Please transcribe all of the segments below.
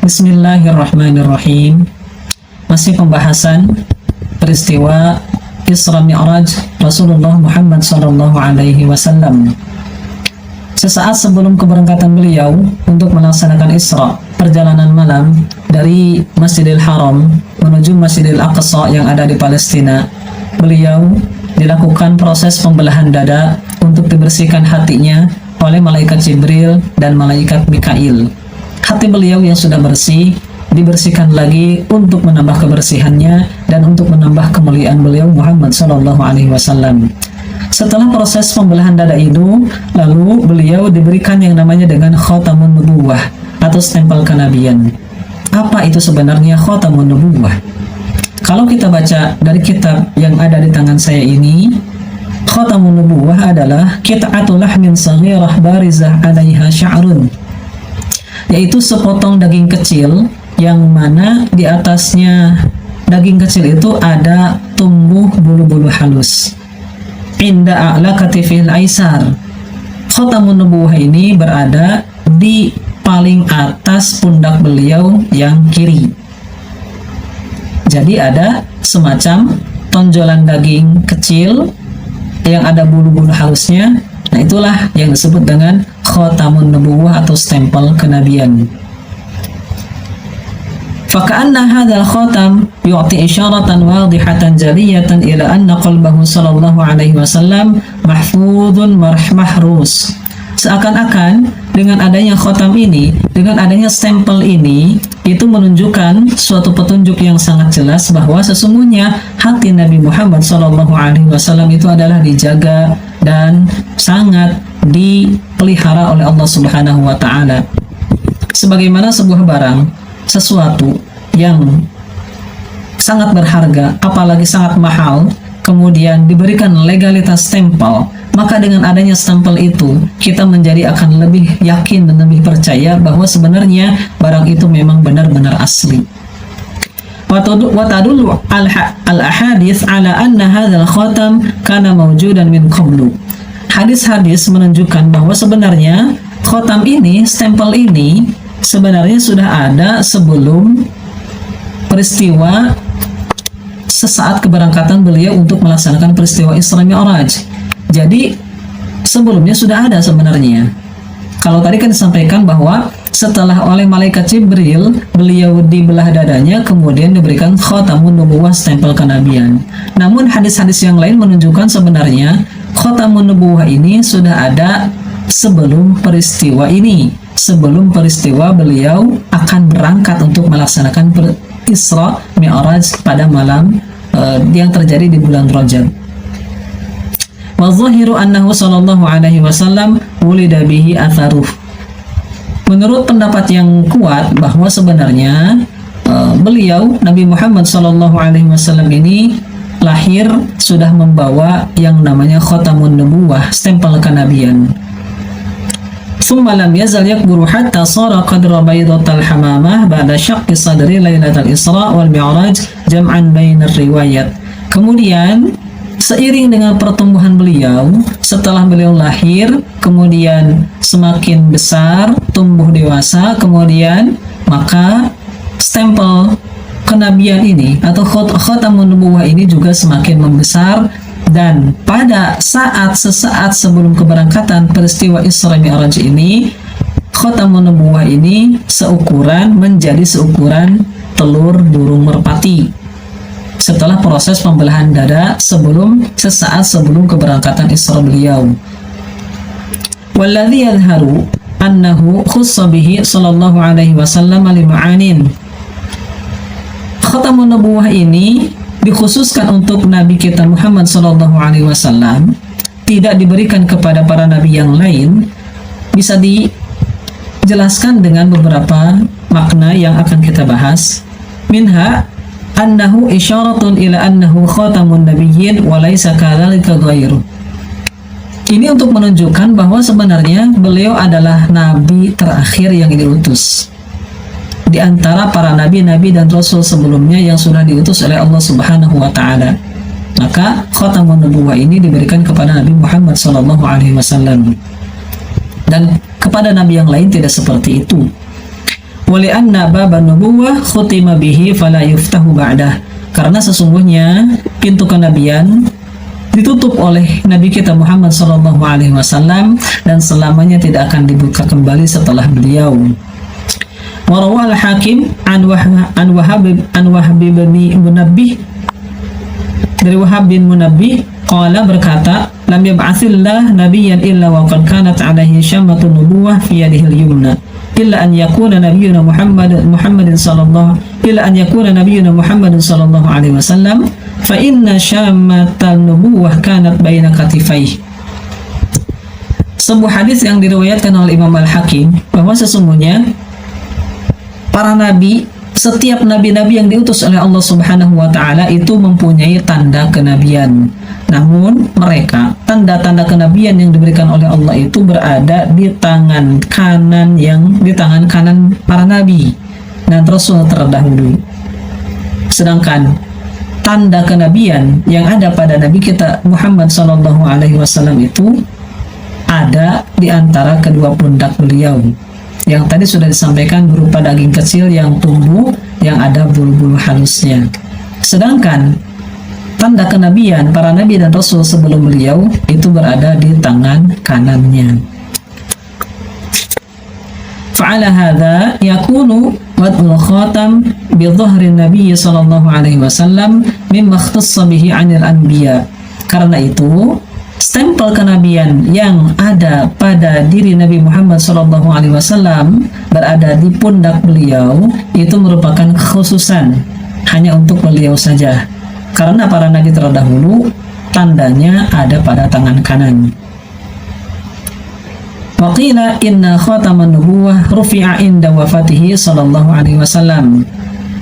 Bismillahirrahmanirrahim. Masih pembahasan peristiwa Isra Mi'raj Rasulullah Muhammad SAW. Sesaat sebelum keberangkatan beliau untuk melaksanakan Isra, perjalanan malam dari Masjidil Haram menuju Masjidil Aqsa yang ada di Palestina, beliau dilakukan proses pembelahan dada untuk dibersihkan hatinya oleh malaikat Jibril dan malaikat Mikail. Hati beliau yang sudah bersih dibersihkan lagi untuk menambah kebersihannya dan untuk menambah kemuliaan beliau Muhammad SAW. Setelah proses pembelahan dada itu, lalu beliau diberikan yang namanya dengan Khatamun Nubuwah atau stempel kenabian. Apa itu sebenarnya Khatamun Nubuwah? Kalau kita baca dari kitab yang ada di tangan saya ini, Khatamun Nubuwah adalah qit'atul lahmin saghirah barizah 'alaiha sya'run, yaitu sepotong daging kecil yang mana di atasnya daging kecil itu ada tumbuh bulu-bulu halus. Inda a'la katifil aisar. Khatamun Nubuwah ini berada di paling atas pundak beliau yang kiri. Jadi ada semacam tonjolan daging kecil yang ada bulu-bulu halusnya. Nah, itulah yang disebut dengan Khatamun Nubuwah atau stempel kenabian. Faka'anna hadzal khatam yu'ti isyaratan wadihatan jaliyatan ila anna qalbahu sallallahu alaihi wasallam mahfudun mahrus. Seakan-akan dengan adanya khatam ini, dengan adanya stempel ini, itu menunjukkan suatu petunjuk yang sangat jelas bahwa sesungguhnya hati Nabi Muhammad SAW itu adalah dijaga dan sangat dipelihara oleh Allah Subhanahu wa Ta'ala. Sebagaimana sebuah barang, sesuatu yang sangat berharga, apalagi sangat mahal, kemudian diberikan legalitas stempel, maka dengan adanya stempel itu kita menjadi akan lebih yakin dan lebih percaya bahwa sebenarnya barang itu memang benar-benar asli. Wa tadullu al-ahadits ala anna hadzal khatam kana mawjudan min qablu. Hadis-hadis menunjukkan bahwa sebenarnya khatam ini, stempel ini sebenarnya sudah ada sebelum peristiwa sesaat keberangkatan beliau untuk melaksanakan peristiwa Isra Mi'raj. Jadi sebelumnya sudah ada sebenarnya. Kalau tadi kan disampaikan bahwa setelah oleh malaikat Jibril beliau dibelah dadanya, kemudian diberikan Khatamun Nubuwah, stempel kenabian. Namun hadis-hadis yang lain menunjukkan sebenarnya Khatamun Nubuwah ini sudah ada sebelum peristiwa ini, sebelum peristiwa beliau akan berangkat untuk melaksanakan Isra Mi'raj pada malam yang terjadi di bulan Rajab. Wa zahiru annahu sallallahu alaihi wasallam wulida bihi atharuh. Menurut pendapat yang kuat bahwa sebenarnya beliau Nabi Muhammad sallallahu alaihi wasallam ini lahir sudah membawa yang namanya Khatamun Nubuwah, stempel kenabian. Thumma lam yazal yakburu hatta sara qadra baydatal hamamah ba'da syaqqi sadri lailatal Isra wal Mi'raj jam'an bainar riwayat. Kemudian seiring dengan pertumbuhan beliau, setelah beliau lahir, kemudian semakin besar, tumbuh dewasa, kemudian maka stempel kenabian ini atau Khatamun Nubuwah ini juga semakin membesar. Dan pada sesaat sebelum keberangkatan peristiwa Isra Mi'raj ini, Khatamun Nubuwah ini menjadi seukuran telur burung merpati setelah proses pembelahan dada sesaat sebelum keberangkatan Isra beliau. Walladhi yadhharu annahu khussa bihi sallallahu alaihi wasallam lima'anin. Khatamun Nubuwah ini dikhususkan untuk Nabi kita Muhammad SAW, tidak diberikan kepada para nabi yang lain. Bisa dijelaskan dengan beberapa makna yang akan kita bahas. Minha annahu isyaratun ila annahu khatamun nabiyyin wa laysa kadzalika ghairu. Ini untuk menunjukkan bahwa sebenarnya beliau adalah nabi terakhir yang diutus di antara para nabi-nabi dan rasul sebelumnya yang sudah diutus oleh Allah Subhanahu wa Ta'ala. Maka Khatamun Nubuwah ini diberikan kepada Nabi Muhammad SAW, dan kepada nabi yang lain tidak seperti itu. Walianna baban nubuwah khutima bihi fala yuftahu ba'dah. Karena sesungguhnya pintu kenabian ditutup oleh Nabi kita Muhammad SAW dan selamanya tidak akan dibuka kembali setelah beliau. Warawal Hakim an Wahab bin Munabbih, dari Wahab bin Munabbih qala berkata, lam yab'atsillah nabiyyan illa wa qad kanat alaihi syammatun nubuwah fi yadihi al-yumna illa an yakuna nabiyyuna Muhammadin sallallahu alaihi wasallam fa inna syamatan nubuwah kanat baina katifai. Sebuah hadis yang diriwayatkan oleh Imam Al-Hakim bahwa sesungguhnya para nabi, setiap nabi-nabi yang diutus oleh Allah Subhanahu wa taala itu mempunyai tanda kenabian. Namun mereka, tanda-tanda kenabian yang diberikan oleh Allah itu berada di tangan kanan para nabi dan rasul terdahulu. Sedangkan tanda kenabian yang ada pada Nabi kita Muhammad SAW itu ada di antara kedua pundak beliau, yang tadi sudah disampaikan berupa daging kecil yang tumbuh, yang ada bulu-bulu halusnya. Sedangkan tanda kenabian para nabi dan rasul sebelum beliau itu berada di tangan kanannya. Fa'ala hadza yakunu wad'ul khatam bi dhahri Nabi sallallahu alaihi wasallam mimma ikhtassa bihi 'anil anbiya. Karena itu stempel kenabian yang ada pada diri Nabi Muhammad sallallahu alaihi wasallam berada di pundak beliau itu merupakan kekhususan hanya untuk beliau saja. Karena para nabi terdahulu tandanya ada pada tangan kanan. Waqila inna khataman nubuwah rufi'a inda wafatihi sallallahu alaihi wasallam.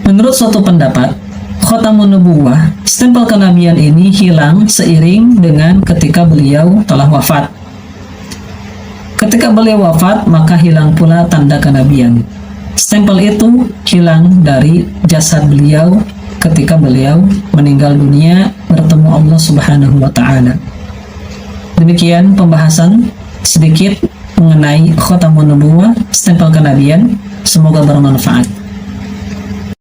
Menurut suatu pendapat, khatamun nubuwah, stempel kenabian ini hilang seiring dengan ketika beliau telah wafat. Ketika beliau wafat, maka hilang pula tanda kenabian. Stempel itu hilang dari jasad beliau ketika beliau meninggal dunia bertemu Allah Subhanahu wa taala. Demikian pembahasan sedikit mengenai khatamun nubuwah, stempel kenabian. Semoga bermanfaat.